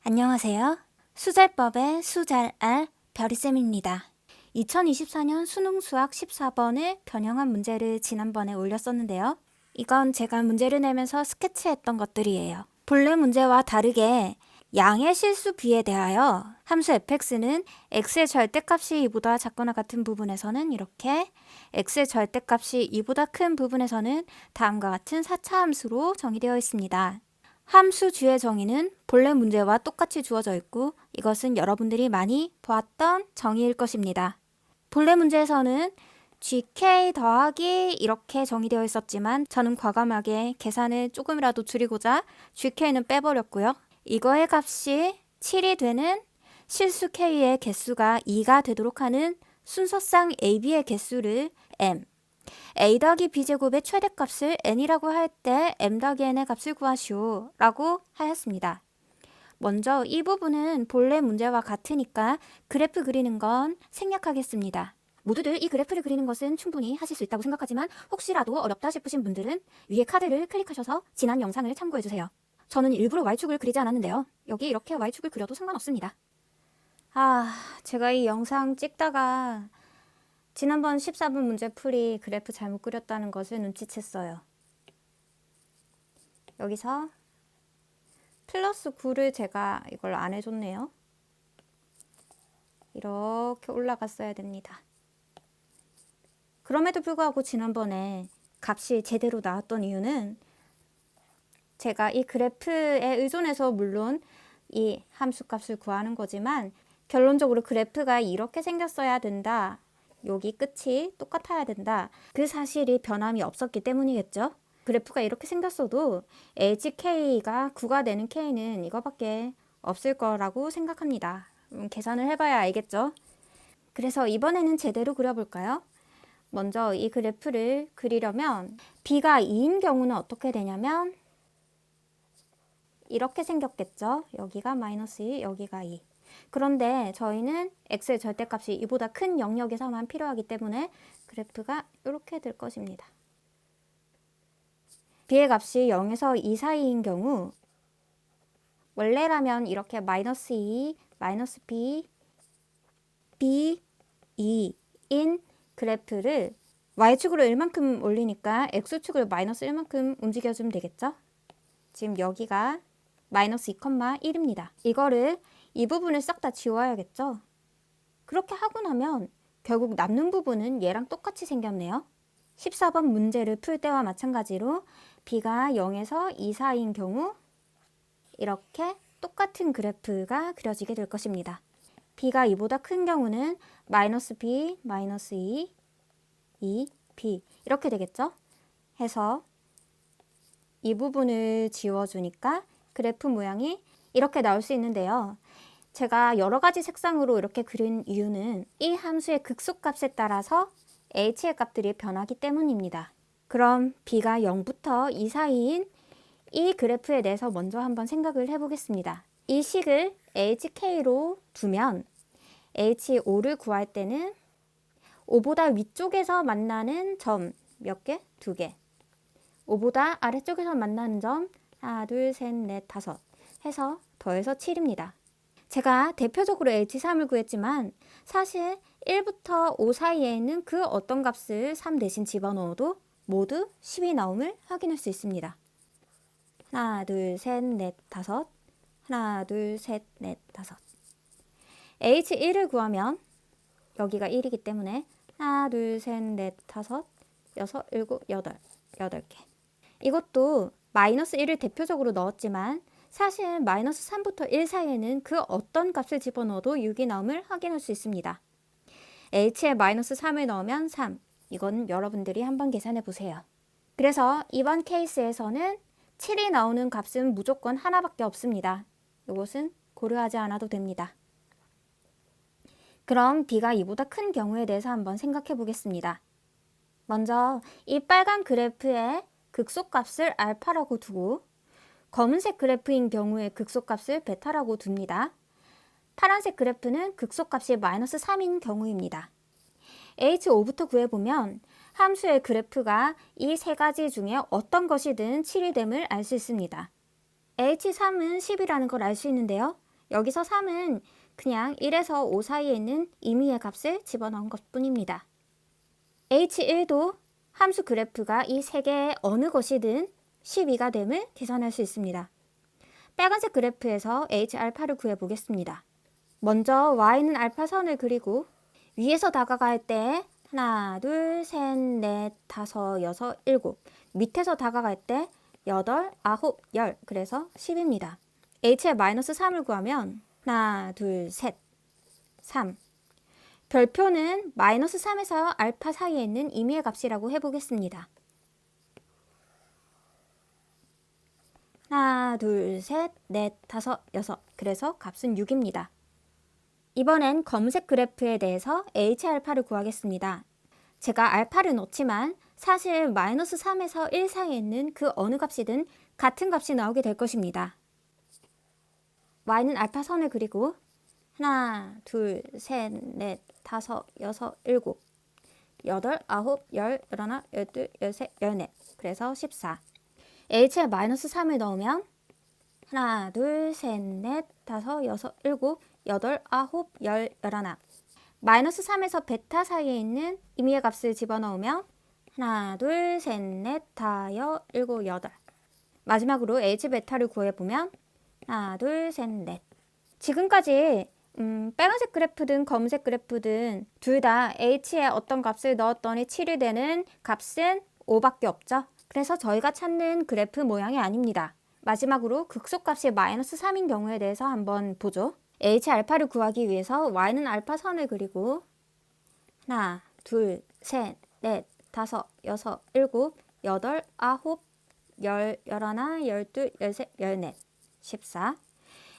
안녕하세요. 수잘법의 수잘알 별이쌤입니다. 2024년 수능 수학 14번을 변형한 문제를 지난번에 올렸었는데요. 이건 제가 문제를 내면서 스케치했던 것들이에요. 본래 문제와 다르게 양의 실수 비에 대하여 함수 fx는 x의 절대값이 2보다 작거나 같은 부분에서는 이렇게, x의 절대값이 2보다 큰 부분에서는 다음과 같은 4차 함수로 정의되어 있습니다. 함수 G의 정의는 본래 문제와 똑같이 주어져 있고 이것은 여러분들이 많이 보았던 정의일 것입니다. 본래 문제에서는 GK 더하기 이렇게 정의되어 있었지만 저는 과감하게 계산을 조금이라도 줄이고자 GK는 빼버렸고요. 이거의 값이 7이 되는 실수 K의 개수가 2가 되도록 하는 순서상 AB의 개수를 M, a 더하기 b제곱의 최대값을 n이라고 할 때 m 더하기 n의 값을 구하시오 라고 하였습니다. 먼저 이 부분은 본래 문제와 같으니까 그래프 그리는 건 생략하겠습니다. 모두들 이 그래프를 그리는 것은 충분히 하실 수 있다고 생각하지만 혹시라도 어렵다 싶으신 분들은 위에 카드를 클릭하셔서 지난 영상을 참고해주세요. 저는 일부러 Y축을 그리지 않았는데요. 여기 이렇게 Y축을 그려도 상관없습니다. 제가 이 영상 찍다가 지난번 14번 문제 풀이 그래프 잘못 그렸다는 것을 눈치챘어요. 여기서 플러스 9를 제가 이걸 안 해줬네요. 이렇게 올라갔어야 됩니다. 그럼에도 불구하고 지난번에 값이 제대로 나왔던 이유는 제가 이 그래프에 의존해서 물론 이 함수값을 구하는 거지만 결론적으로 그래프가 이렇게 생겼어야 된다. 여기 끝이 똑같아야 된다. 그 사실이 변함이 없었기 때문이겠죠. 그래프가 이렇게 생겼어도 HK가 9가 되는 K는 이거밖에 없을 거라고 생각합니다. 계산을 해봐야 알겠죠. 그래서 이번에는 제대로 그려볼까요? 먼저 이 그래프를 그리려면 B가 2인 경우는 어떻게 되냐면 이렇게 생겼겠죠. 여기가 마이너스 2, 여기가 2. 그런데 저희는 x의 절대값이 이보다 큰 영역에서만 필요하기 때문에 그래프가 이렇게 될 것입니다. b의 값이 0에서 2 사이인 경우 원래라면 이렇게 마이너스 2, 마이너스 b, b, 2인 그래프를 y축으로 1만큼 올리니까 x축을 마이너스 1만큼 움직여주면 되겠죠? 지금 여기가 마이너스 2,1입니다. 이거를 이 부분을 싹 다 지워야겠죠? 그렇게 하고 나면 결국 남는 부분은 얘랑 똑같이 생겼네요. 14번 문제를 풀 때와 마찬가지로 b가 0에서 2 사이인 경우 이렇게 똑같은 그래프가 그려지게 될 것입니다. b가 2보다 큰 경우는 마이너스 b, 마이너스 2, 2, b 이렇게 되겠죠? 해서 이 부분을 지워주니까 그래프 모양이 이렇게 나올 수 있는데요. 제가 여러 가지 색상으로 이렇게 그린 이유는 이 함수의 극소값에 따라서 h의 값들이 변하기 때문입니다. 그럼 b가 0부터 2 사이인 이 그래프에 대해서 먼저 한번 생각을 해보겠습니다. 이 식을 hk로 두면 h5를 구할 때는 5보다 위쪽에서 만나는 점 몇 개? 2개. 5보다 아래쪽에서 만나는 점 하나, 둘, 셋, 넷, 다섯 해서 더해서 7입니다. 제가 대표적으로 H3을 구했지만 사실 1부터 5 사이에 있는 그 어떤 값을 3 대신 집어넣어도 모두 10이 나옴을 확인할 수 있습니다. 하나, 둘, 셋, 넷, 다섯. 하나, 둘, 셋, 넷, 다섯. H1을 구하면 여기가 1이기 때문에 하나, 둘, 셋, 넷, 다섯, 여섯, 일곱, 여덟. 8개. 이것도 마이너스 1을 대표적으로 넣었지만 사실 마이너스 3부터 1 사이에는 그 어떤 값을 집어넣어도 6이 나옴을 확인할 수 있습니다. h에 마이너스 3을 넣으면 3. 이건 여러분들이 한번 계산해 보세요. 그래서 이번 케이스에서는 7이 나오는 값은 무조건 하나밖에 없습니다. 이것은 고려하지 않아도 됩니다. 그럼 b가 2보다 큰 경우에 대해서 한번 생각해 보겠습니다. 먼저 이 빨간 그래프의 극소값을 알파라고 두고 검은색 그래프인 경우에 극소값을 베타라고 둡니다. 파란색 그래프는 극소값이 마이너스 3인 경우입니다. H5부터 구해보면 함수의 그래프가 이 세 가지 중에 어떤 것이든 7이 됨을 알 수 있습니다. H3은 10이라는 걸 알 수 있는데요. 여기서 3은 그냥 1에서 5 사이에 있는 임의의 값을 집어넣은 것뿐입니다. H1도 함수 그래프가 이 세 개의 어느 것이든 12가 됨을 계산할 수 있습니다. 빨간색 그래프에서 H알파를 구해보겠습니다. 먼저 Y는 알파선을 그리고 위에서 다가갈 때 하나, 둘, 셋, 넷, 다섯, 여섯, 일곱. 밑에서 다가갈 때 여덟, 아홉, 열. 그래서 10입니다. H의 마이너스 3을 구하면 하나, 둘, 셋, 3. 별표는 마이너스 3에서 알파 사이에 있는 임의의 값이라고 해보겠습니다. 하나, 둘, 셋, 넷, 다섯, 여섯. 그래서 값은 6입니다. 이번엔 검은색 그래프에 대해서 H알파를 구하겠습니다. 제가 알파를 넣지만 사실 마이너스 3에서 1 사이에 있는 그 어느 값이든 같은 값이 나오게 될 것입니다. Y는 알파선을 그리고 하나, 둘, 셋, 넷, 다섯, 여섯, 일곱, 여덟, 아홉, 열, 열하나, 열둘, 열셋, 열넷. 그래서 14. H에 마이너스 3을 넣으면 하나, 둘, 셋, 넷, 다섯, 여섯, 일곱, 여덟, 아홉, 열, 열하나. 마이너스 3에서 베타 사이에 있는 임의의 값을 집어넣으면 하나, 둘, 셋, 넷, 다여, 일곱, 여덟. 마지막으로 H 베타를 구해보면 하나, 둘, 셋, 넷. 지금까지 빨간색 그래프든 검은색 그래프든 둘 다 H에 어떤 값을 넣었더니 7이 되는 값은 5밖에 없죠. 그래서 저희가 찾는 그래프 모양이 아닙니다. 마지막으로 극소값이 마이너스 3인 경우에 대해서 한번 보죠. H알파를 구하기 위해서 Y는 알파선을 그리고 하나, 둘, 셋, 넷, 다섯, 여섯, 일곱, 여덟, 아홉, 열, 열하나, 열둘, 열셋, 열넷, 14.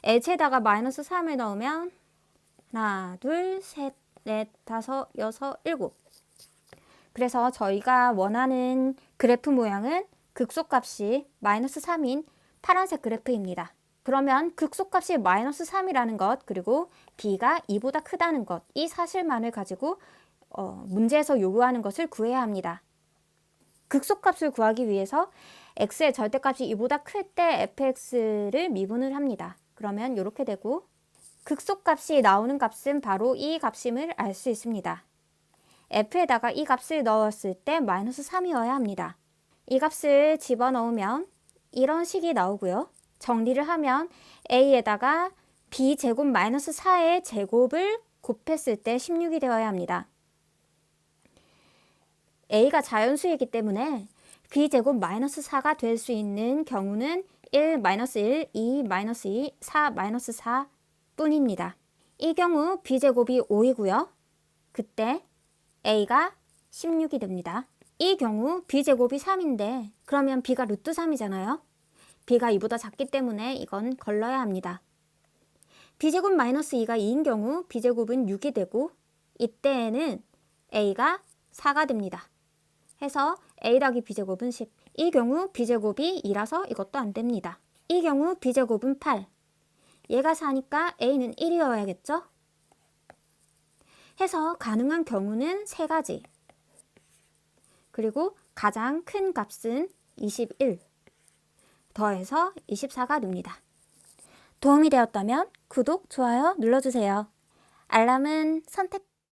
H에다가 마이너스 3을 넣으면 하나, 둘, 셋, 넷, 다섯, 여섯, 일곱. 그래서 저희가 원하는 그래프 모양은 극소값이 마이너스 3인 파란색 그래프입니다. 그러면 극소값이 마이너스 3이라는 것, 그리고 b가 2보다 크다는 것, 이 사실만을 가지고 문제에서 요구하는 것을 구해야 합니다. 극소값을 구하기 위해서 x의 절대값이 2보다 클 때 fx를 미분을 합니다. 그러면 이렇게 되고 극소값이 나오는 값은 바로 이 값임을 알 수 있습니다. f에다가 이 값을 넣었을 때 마이너스 3이어야 합니다. 이 값을 집어넣으면 이런 식이 나오고요. 정리를 하면 a에다가 b제곱 마이너스 4의 제곱을 곱했을 때 16이 되어야 합니다. a가 자연수이기 때문에 b제곱 마이너스 4가 될 수 있는 경우는 1, 마이너스 1, 2, 마이너스 2, 4, 마이너스 4 뿐입니다. 이 경우 b제곱이 5이고요. 그때 a가 16이 됩니다. 이 경우 b제곱이 3인데 그러면 b가 루트 3이잖아요. b가 2보다 작기 때문에 이건 걸러야 합니다. b제곱 마이너스 2가 2인 경우 b제곱은 6이 되고 이때에는 a가 4가 됩니다. 해서 a 더하기 b제곱은 10. 이 경우 b제곱이 2라서 이것도 안 됩니다. 이 경우 b제곱은 8. 얘가 4니까 a는 1이어야겠죠? 해서 가능한 경우는 3가지. 그리고 가장 큰 값은 21. 더해서 24가 됩니다. 도움이 되었다면 구독, 좋아요 눌러주세요. 알람은 선택